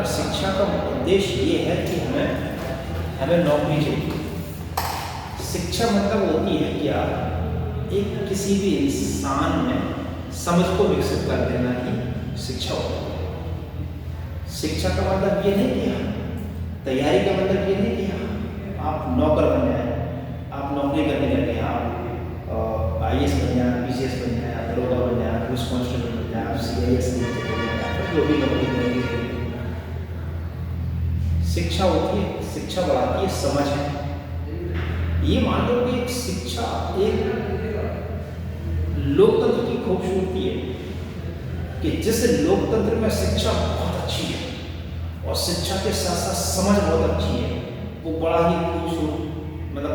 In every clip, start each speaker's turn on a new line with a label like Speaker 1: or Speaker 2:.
Speaker 1: अगर शिक्षा का उद्देश्य ये है कि हमें नौकरी चाहिए, शिक्षा मतलब होती है क्या, एक किसी भी इंसान में समझ को विकसित कर देना ही शिक्षा होती है। शिक्षा का मतलब ये नहीं कि तैयारी का मतलब ये नहीं कि आप नौकर बन जाए, आप नौकरी करने लगे, आप IAS बन जाए, PCS बन जाए, आप दरोगा बन जाए, पुलिस कांस्टेबल बन जाए, आप CIS बन जाए, जो भी नौकरी करेंगे। शिक्षा होती है, शिक्षा बढ़ाती है समझ है। ये मान लो कि शिक्षा एक लोकतंत्र की खूबसूरती है कि जिस लोकतंत्र में शिक्षा बहुत अच्छी है और शिक्षा के साथ साथ समझ बहुत अच्छी है, वो बड़ा ही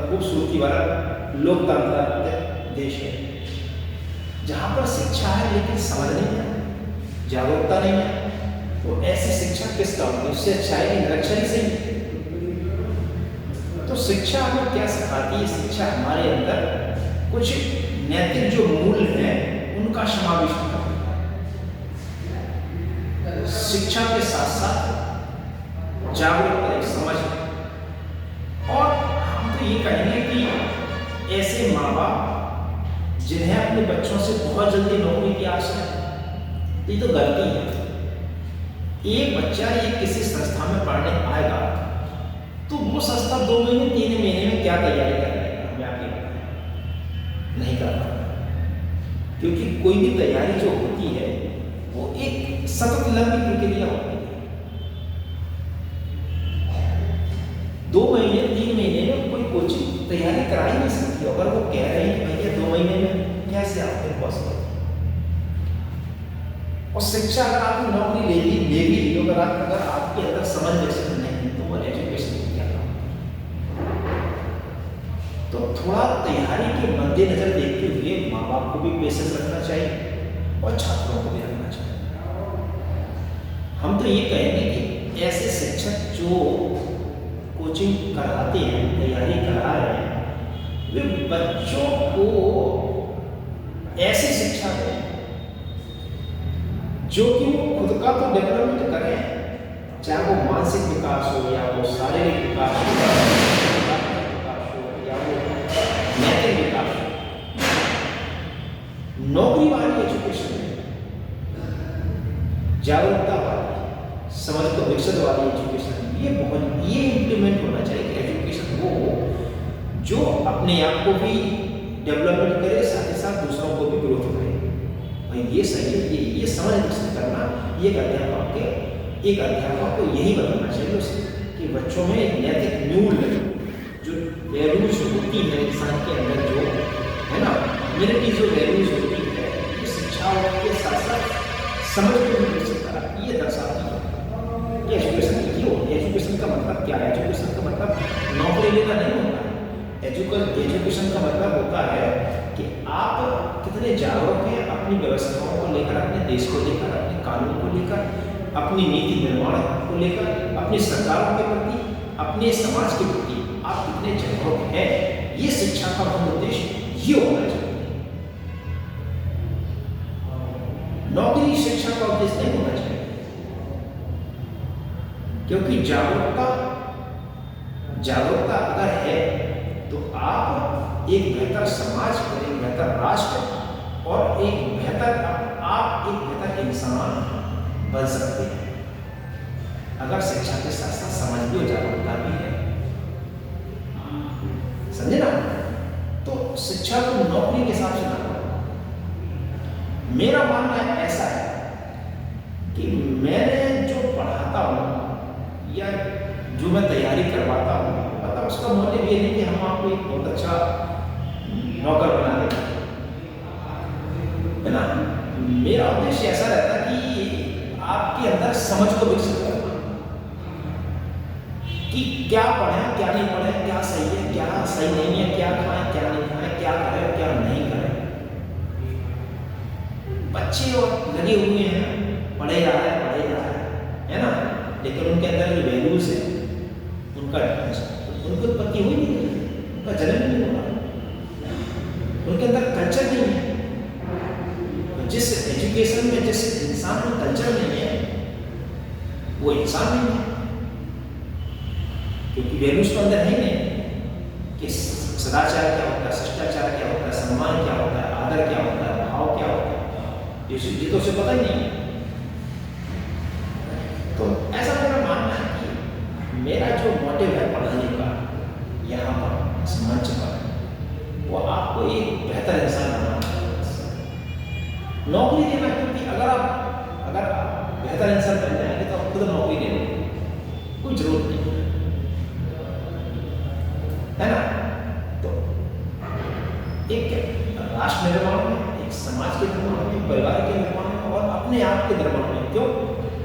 Speaker 1: खूबसूरती वाला लोकतांत्रिक देश है। जहाँ पर शिक्षा है लेकिन समझ नहीं है, जागरूकता नहीं है, तो ऐसी शिक्षा किस काम की? उससे अच्छा है कि निरक्षर ही सही। तो शिक्षा हमें क्या सिखाती है? शिक्षा हमारे अंदर कुछ नैतिक जो मूल्य हैं उनका समावेश करती है। शिक्षा के साथ साथ जागरूकता, एक समझ, और हम तो ये कहेंगे कि ऐसे माँ बाप जिन्हें अपने बच्चों से बहुत जल्दी नौकरी की आशा है, तो ये तो गलती है। एक बच्चा ये किसी संस्था में पढ़ने आएगा तो वो संस्था 2 महीने 3 महीने में क्या तैयारी कर लेगा, हमें आप ये बताएं, नहीं कर पाता। क्योंकि कोई भी तैयारी जो होती है वो एक सतत लंबी प्रक्रिया होती है। 2 महीने 3 महीने में कोई कोचिंग तैयारी करा ही नहीं सकती। अगर वो कह रहे हैं कि भैया 2 महीने में कैसे आपके पॉसिबल? और शिक्षा अगर आपने नौकरी ले ली, अगर आपके अंदर समझ विकसित नहीं है तो वो एजुकेशन की क्या काम? तो थोड़ा तैयारी के मद्देनजर देखते हुए माँ बाप को भी पेशेंस रखना चाहिए और छात्रों को भी रखना चाहिए। हम तो ये कहेंगे कि ऐसे शिक्षक जो कोचिंग कराते हैं, तैयारी करा रहे हैं, वे बच्चों को ऐसी शिक्षा दें जो कि वो खुद का तो डेवलपमेंट करें, चाहे वो मानसिक विकास हो या वो शारीरिक विकास हो या वो नैतिक विकास हो। नौकरी वाली एजुकेशन में जागरूकता वाली, समझ को विकसित वाली एजुकेशन, ये इम्प्लीमेंट होना चाहिए कि एजुकेशन वो जो अपने आप को भी डेवलपमेंट करे, साथ ही साथ दूसरों को भी ग्रोथ करे। भाई ये सही है, ये समझ विकसित करना, एक अध्यापक को यही बताना चाहिए कि बच्चों में नैतिक मूल्य, जो वैल्यूज होती है इंसान के अंदर, जो है ना, ह्यूमैनिटी जो वैल्यूज होती है, ये शिक्षा के साथ साथ समझ को भी विकसित करा, ये दर्शाती है। ये एजुकेशन क्यों? एजुकेशन का मतलब क्या है? एजुकेशन का मतलब नौकरी लेना नहीं होता है। एजुकेशन का मतलब होता है कि आप कितने जागरूक हैं अपनी व्यवस्थाओं को लेकर, अपने देश को लेकर, अपने कानून को लेकर, अपनी नीति निर्माण को लेकर, अपनी सरकारों के प्रति, अपने समाज के प्रति आप कितने जागरूक हैं। ये शिक्षा का मूल उद्देश्य ये होना चाहिए। नौकरी शिक्षा का उद्देश्य नहीं होना चाहिए, क्योंकि जागरूकता अगर है तो आप एक बेहतर समाज, एक बेहतर राष्ट्र और एक बेहतर इंसान बन सकते हैं, अगर शिक्षा के साथ साथ समझ भी और जागरूकता भी है। समझे ना? तो शिक्षा को नौकरी के हिसाब से ना करो। मेरा मानना ऐसा है कि मैंने जो पढ़ाता हूँ या जो मैं तैयारी करवाता हूँ, मतलब उसका मोटिव ये नहीं कि हम आपको एक बहुत अच्छा नौकर बना दें, है ना। मेरा उद्देश्य ऐसा रहता है कि आपके अंदर समझ को विकसित करना, कि क्या पढ़ें, क्या नहीं पढ़ें, क्या सही है, क्या सही नहीं है, क्या खाएं, क्या नहीं खाएं, क्या करें, क्या नहीं करें। बच्चे और लगे हुए हैं, पढ़े जा रहे हैं, है ना, लेकिन उनके अंदर जो वैल्यूज है उनकी उत्पत्ति हुई नहीं, उनका जन्म नहीं हुआ, उनके अंदर कल्चर नहीं है। जिस एजुकेशन में जिस इंसान में कल्चर नहीं है, वो वो इंसान नहीं है, क्योंकि वैल्यूज तो अंदर है ही नहीं कि सदाचार क्या होता है, शिष्टाचार क्या होता है, सम्मान क्या होता है, आदर क्या होता है, भाव क्या होता है, ये तो उसे पता ही नहीं है। तो ऐसा मेरा मानना है कि मेरा जो मोटिव है पढ़ाने का यहाँ पर इस मंच पर, वो आपको एक बेहतर इंसान बनाना है, नौकरी देना। क्योंकि अगर आप बेहतर इंसान बन जाएंगे तो आप खुद नौकरी देने की कोई जरूरत नहीं है ना। तो एक राष्ट्र निर्माण में, एक समाज के निर्माण में, परिवार के निर्माण में और अपने आप के निर्माण में, क्यों